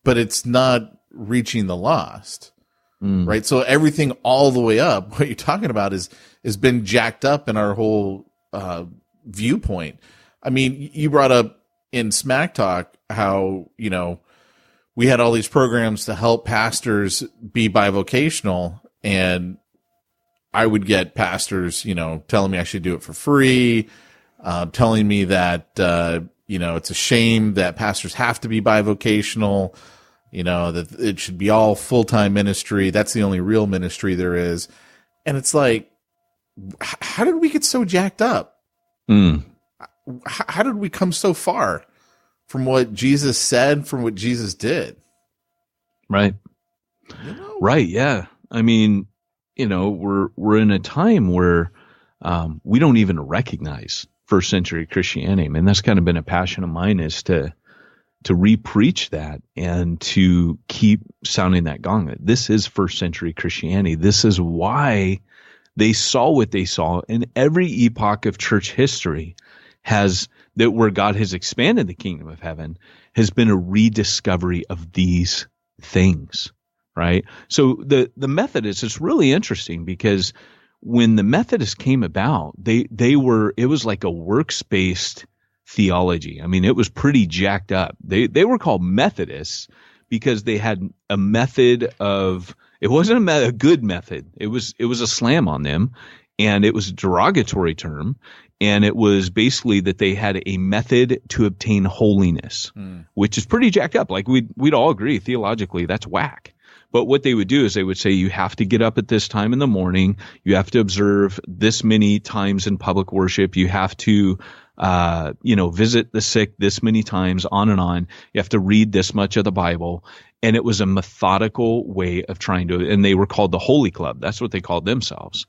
but it's not reaching the lost, right? So everything all the way up, what you're talking about has been jacked up in our whole viewpoint. I mean, you brought up in Smack Talk how, we had all these programs to help pastors be bivocational, and I would get pastors, telling me I should do it for free, telling me that, it's a shame that pastors have to be bivocational, that it should be all full-time ministry. That's the only real ministry there is. And it's like, how did we get so jacked up? How did we come so far from what Jesus said, from what Jesus did? Right. Right. Yeah. I mean, we're in a time where we don't even recognize first century Christianity. I mean, that's kind of been a passion of mine, is to re-preach that and to keep sounding that gong. This is first century Christianity. This is why they saw what they saw in every epoch of church history where God has expanded the kingdom of heaven, has been a rediscovery of these things, right? So the Methodists, it's really interesting because when the Methodists came about, it was like a works-based theology. I mean, it was pretty jacked up. They were called Methodists because they had a method of, it wasn't a good method. It was a slam on them, and it was a derogatory term. And it was basically that they had a method to obtain holiness, which is pretty jacked up. Like we'd all agree theologically that's whack. But what they would do is they would say, you have to get up at this time in the morning. You have to observe this many times in public worship. You have to, visit the sick this many times, on and on. You have to read this much of the Bible. And it was a methodical way of trying to, and they were called the Holy Club. That's what they called themselves.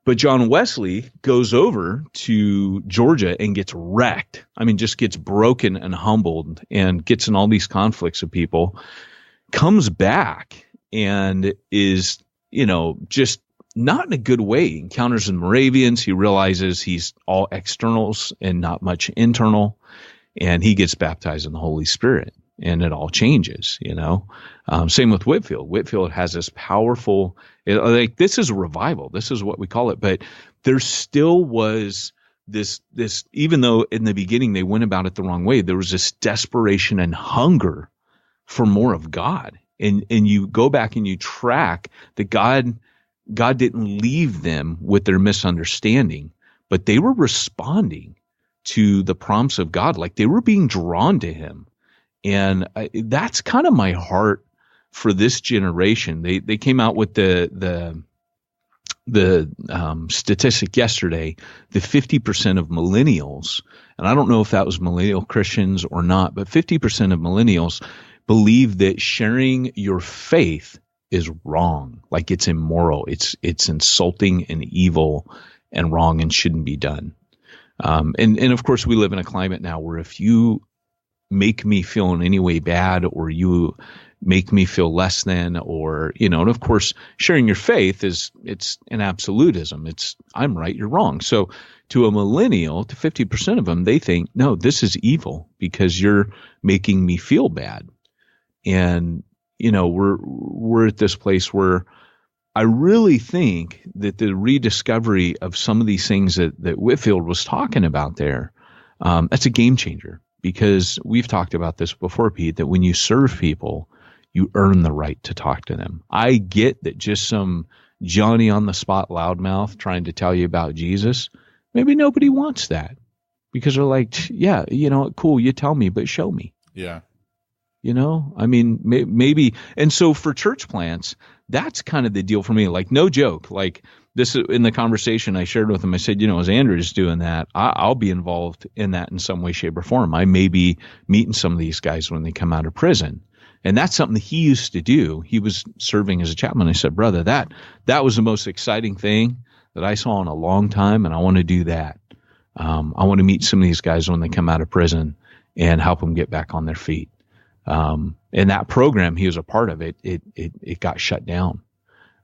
But John Wesley goes over to Georgia and gets wrecked. I mean, just gets broken and humbled and gets in all these conflicts with people, comes back and is, just not in a good way. Encounters the Moravians. He realizes he's all externals and not much internal. And he gets baptized in the Holy Spirit. And it all changes, Same with Whitefield. Whitefield has this powerful, this is a revival. This is what we call it. But there still was this, even though in the beginning they went about it the wrong way, there was this desperation and hunger for more of God. And you go back and you track that God didn't leave them with their misunderstanding, but they were responding to the prompts of God. Like they were being drawn to him. And that's kind of my heart for this generation. They came out with the statistic yesterday, the 50% of millennials, and I don't know if that was millennial Christians or not, but 50% of millennials believe that sharing your faith is wrong, like it's immoral, it's insulting and evil and wrong and shouldn't be done. And of course we live in a climate now where if you make me feel in any way bad, or you make me feel less than, or, and of course, sharing your faith it's an absolutism. It's, I'm right, you're wrong. So to a millennial, to 50% of them, they think, no, this is evil because you're making me feel bad. And, we're at this place where I really think that the rediscovery of some of these things that Whitefield was talking about there, that's a game changer. Because we've talked about this before, Pete, that when you serve people, you earn the right to talk to them. I get that just some Johnny on the spot loudmouth trying to tell you about Jesus, maybe nobody wants that because they're like, yeah, cool, you tell me, but show me. Yeah. I mean, maybe. And so for church plants, that's kind of the deal for me. Like, no joke. Like this in the conversation I shared with him, I said, as Andrew's doing that, I'll be involved in that in some way, shape, or form. I may be meeting some of these guys when they come out of prison. And that's something that he used to do. He was serving as a chaplain. I said, brother, that was the most exciting thing that I saw in a long time, and I want to do that. I want to meet some of these guys when they come out of prison and help them get back on their feet. And that program, he was a part of it. It got shut down.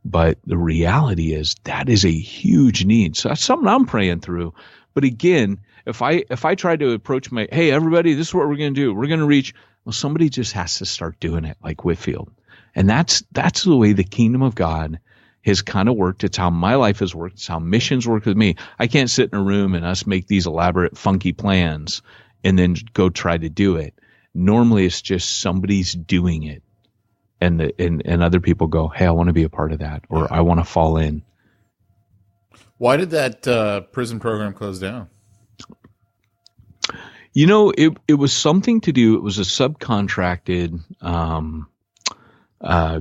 But the reality is that is a huge need. So that's something I'm praying through. But again, if I try to approach hey, everybody, this is what we're going to do. We're going to reach. Well, somebody just has to start doing it like Whitfield. And that's the way the kingdom of God has kind of worked. It's how my life has worked. It's how missions work with me. I can't sit in a room and us make these elaborate, funky plans and then go try to do it. Normally, it's just somebody's doing it. And other people go, hey, I want to be a part of that, or I want to fall in. Why did that prison program close down? It was something to do. It was a subcontracted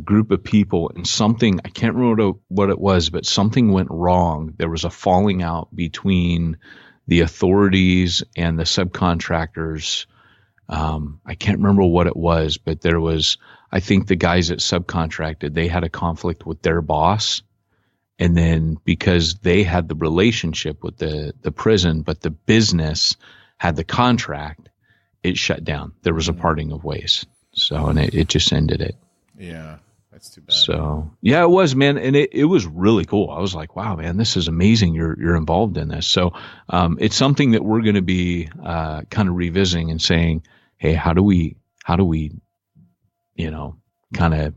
group of people, and something, I can't remember what it was, but something went wrong. There was a falling out between the authorities and the subcontractors. I can't remember what it was, but there was, I think the guys that subcontracted, they had a conflict with their boss. And then because they had the relationship with the prison, but the business had the contract, it shut down. There was a parting of ways. So, and it just ended it. Yeah, that's too bad. So, yeah, it was, man. And it was really cool. I was like, wow, man, this is amazing. You're involved in this. So, it's something that we're going to be, kind of revisiting and saying, hey, how do we, kind of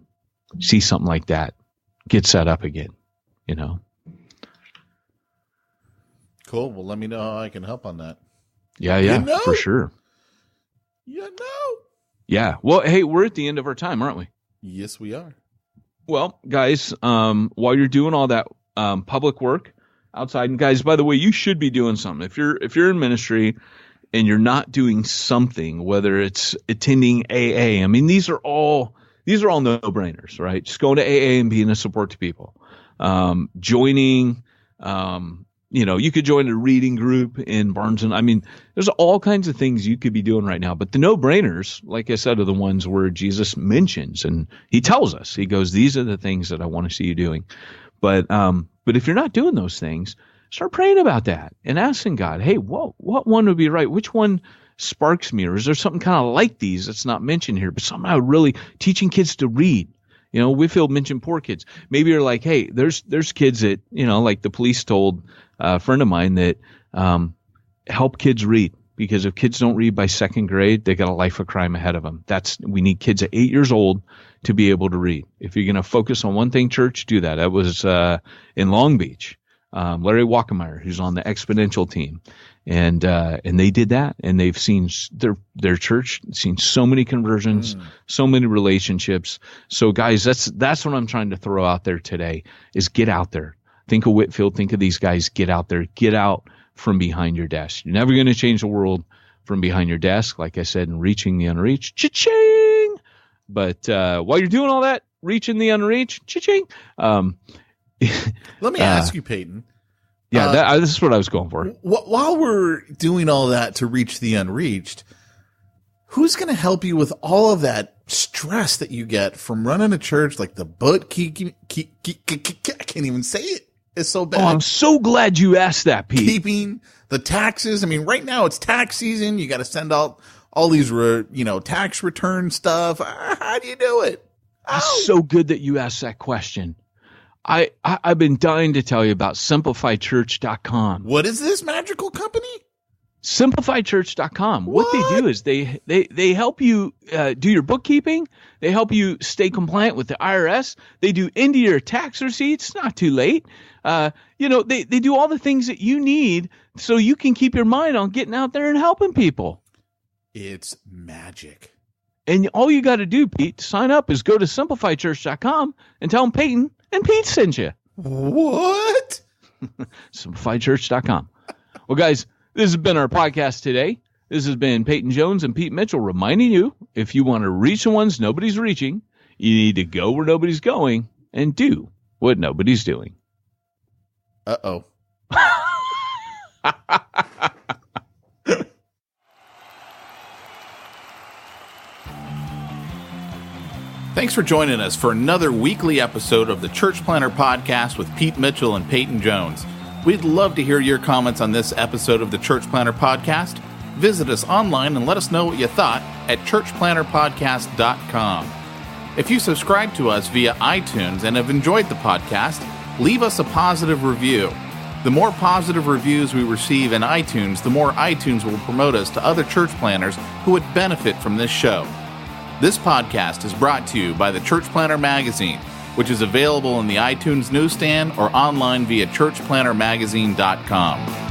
see something like that get set up again, Cool. Well, let me know how I can help on that. Yeah, for sure. Yeah. Well, hey, we're at the end of our time, aren't we? Yes, we are. Well, guys, while you're doing all that public work outside, and guys, by the way, you should be doing something. If you're in ministry and you're not doing something, whether it's attending AA, I mean, these are all no-brainers, right? Just going to AA and being a support to people. Joining, you could join a reading group in Barnes I mean, there's all kinds of things you could be doing right now. But the no-brainers, like I said, are the ones where Jesus mentions and he tells us, he goes, these are the things that I want to see you doing. But if you're not doing those things, start praying about that and asking God, hey, what one would be right? Which one sparks me? Or is there something kind of like these that's not mentioned here, but somehow really teaching kids to read? Whitfield mentioned poor kids. Maybe you're like, hey, there's kids that, like the police told a friend of mine that help kids read, because if kids don't read by second grade, they got a life of crime ahead of them. We need kids at 8 years old to be able to read. If you're going to focus on one thing, church, do that. That was in Long Beach. Larry Wackemeyer, who's on the Exponential team. And they did that, and they've seen their church seen so many conversions, so many relationships. So guys, that's what I'm trying to throw out there today is get out there. Think of Whitfield, think of these guys, get out there, get out from behind your desk. You're never going to change the world from behind your desk, like I said, in reaching the unreached. Cha-ching! But while you're doing all that, reaching the unreached, cha-ching. Let me ask you, Peyton. Yeah, this is what I was going for. While we're doing all that to reach the unreached, who's going to help you with all of that stress that you get from running a church, like the I can't even say it. It's so bad. Oh, I'm so glad you asked that, Pete. Keeping the taxes. I mean, right now it's tax season. You got to send out all these, tax return stuff. How do you do it? It's so good that you asked that question. I've been dying to tell you about SimplifyChurch.com. What is this magical company? SimplifyChurch.com. What they do is they help you do your bookkeeping. They help you stay compliant with the IRS. They do into your tax receipts. Not too late. They do all the things that you need so you can keep your mind on getting out there and helping people. It's magic. And all you got to do, Pete, to sign up is go to SimplifyChurch.com and tell them Peyton and Pete sent you. What? SimplifyChurch.com. Well, guys, this has been our podcast today. This has been Peyton Jones and Pete Mitchell reminding you, if you want to reach the ones nobody's reaching, you need to go where nobody's going and do what nobody's doing. Uh-oh. Thanks for joining us for another weekly episode of the Church Planter Podcast with Pete Mitchell and Peyton Jones. We'd love to hear your comments on this episode of the Church Planter Podcast. Visit us online and let us know what you thought at churchplanterpodcast.com. If you subscribe to us via iTunes and have enjoyed the podcast, leave us a positive review. The more positive reviews we receive in iTunes, the more iTunes will promote us to other church planners who would benefit from this show. This podcast is brought to you by the Church Planter Magazine, which is available in the iTunes newsstand or online via churchplantermagazine.com.